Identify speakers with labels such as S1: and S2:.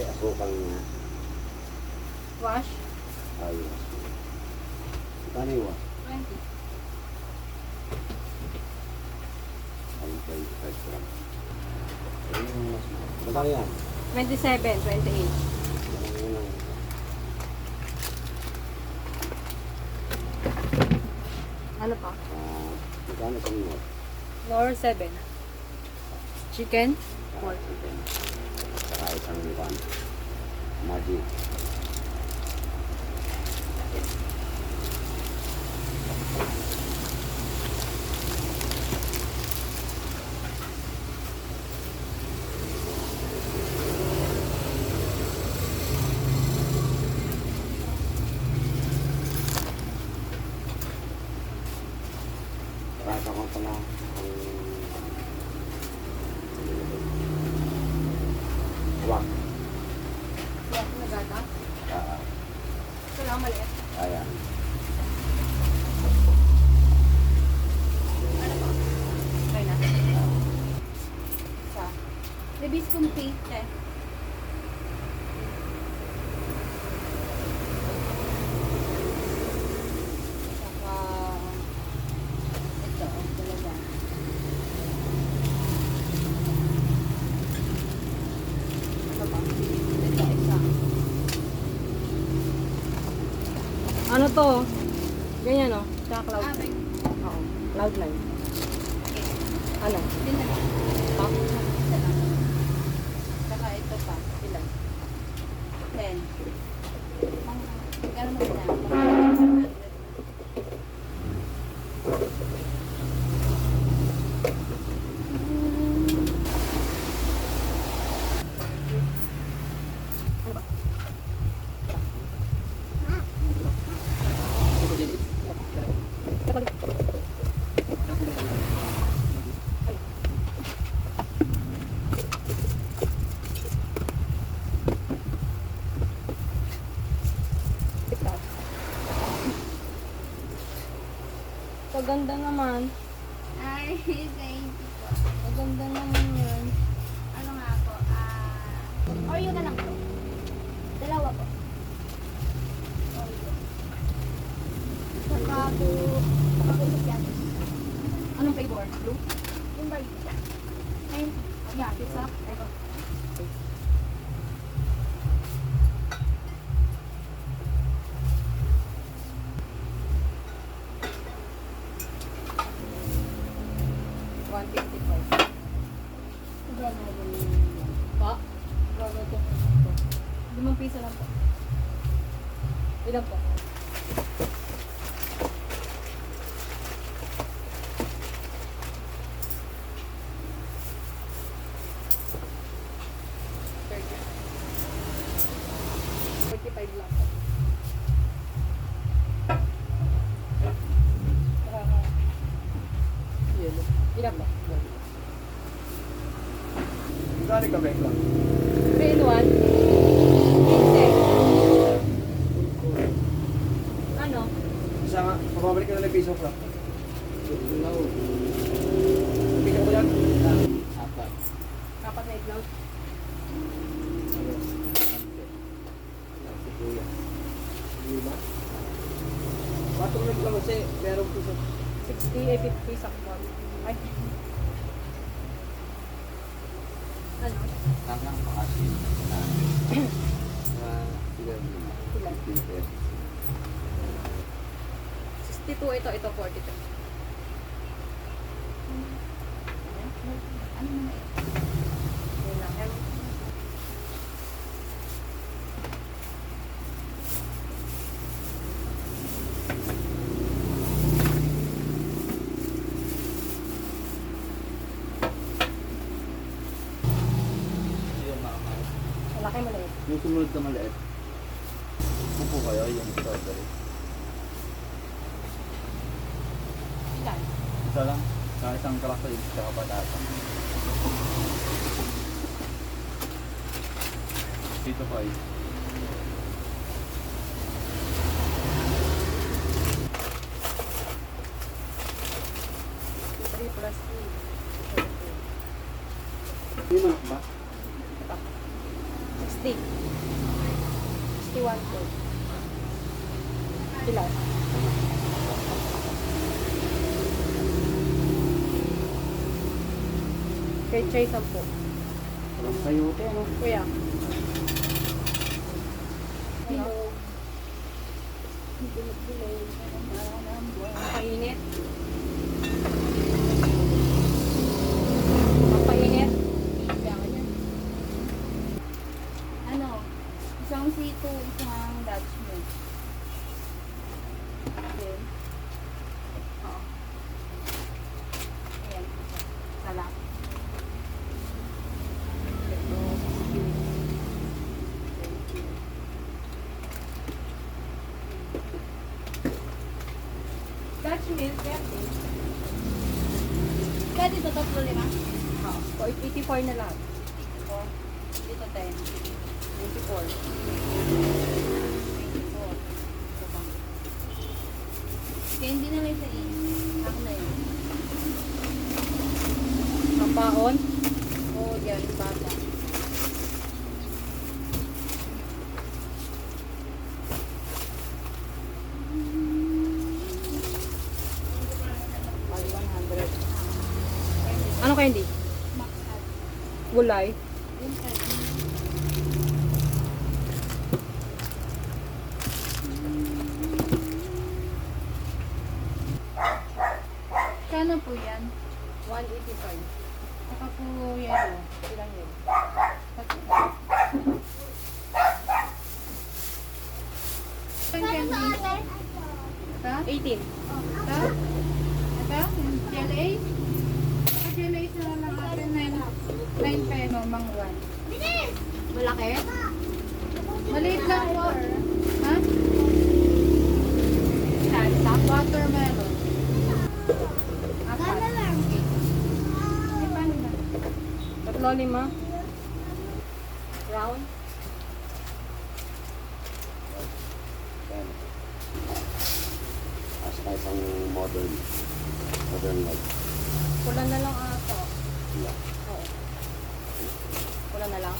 S1: Kasi asukal nga.
S2: Wash?
S1: Ayos. Kano yung wash?
S2: 20.
S1: Ayun, 25 grams. Ayun yung mas mahal. Magkano yan?
S2: 27, 28.
S1: Yan ang unang.
S2: Ano pa?
S1: Magkano sa mga?
S2: Nor 7. Chicken?
S1: Pork. Saka isang one. Magic. Rasa ko pala ang wak.
S2: Siya, nagata?
S1: Ah,
S2: Ito lang, maliit.
S1: ayan.
S2: Ano pa? Okay na. Isa. Libis kong pink, eh. Saka, ito, dalawa. Ano pa? Ito, isa. Ano to? Ganyan, oh. Tsaka cloud. Oo. Cloud line. Ano? Pa? Saka ito pa. Ilan? 10. Gano'n mo na? Ano ba? Maganda naman.
S3: Ay, thank you po.
S2: Maganda naman yan.
S3: Ano nga po, Oreo na lang po. Dalawa po. Oreo. Saka po, yan.
S2: Anong flavor? Blue?
S3: Yung barista. Ayun.
S2: Yeah, pizza. Ito. Pa? Limang piso lang po. Ilan po? $45 lang po. Yelo. Ilan po?
S1: Magkano ka ba ito?
S2: 3 in 1. 15. Ano?
S1: Isa nga, pababalik ka na ng piso ko. Piso ko yan? Apat.
S2: Kapat na itlog.
S1: Lima? Patong lang lang kasi merong piso.
S2: 60, 50 sakto. Ay. Ano?
S1: Tangang pakasin. Ilan?
S2: Ilan?
S1: 15 pesos.
S2: 62 ito, ito 42.
S3: Ano naman
S2: Yun lang. Malaki maliit.
S1: Yung sumunod na maliit. Upo kayo yung strawberry.
S2: Ilan?
S1: Isa lang. Sa isang kalakal tsaka patata. Dito pa eh.
S2: 3 plus 2.
S1: May manok ba?
S2: 60 60. 61 po. Ilan? Kay Chay 10.
S1: Walang sayote, ano?
S2: Kuya. Painit. Painit.
S3: Ano? Isang C2, isang Dutch milk.
S2: Okay.
S3: Oo. Ayan.
S2: Salak. Dutch milk, pwede.
S3: Kaya dito, 3-5.
S2: Oo. 84 na lang. O, dito 10. 94. 94. Ito pa.
S3: Kaya hindi na lang sa E. Ako na yun.
S2: Kapaon.
S3: Oo, yan. Bata.
S2: Ay, 100. Ano candy?
S3: Max out.
S2: Gulay.
S3: Yun kayo. Kano po yan?
S2: 185.
S3: Saka po yellow.
S2: Ilan yun?
S3: Saan ate? Ito?
S2: 18.
S3: Ito? Ito? Yung GLA? Saka GLA isa na lang ate. 9 peso, mang 1.
S2: Malaki?
S3: Maliit lang po. Ha?
S2: Ilan? Isa?
S3: Watermelon. Apat.
S2: Okay.
S3: Ay, paano ba?
S2: 3, 5. Round.
S1: Yan. As tayo pang modern. Modern life.
S2: Pula na lang ata.
S1: Yeah.
S2: Oo. Pula na lang.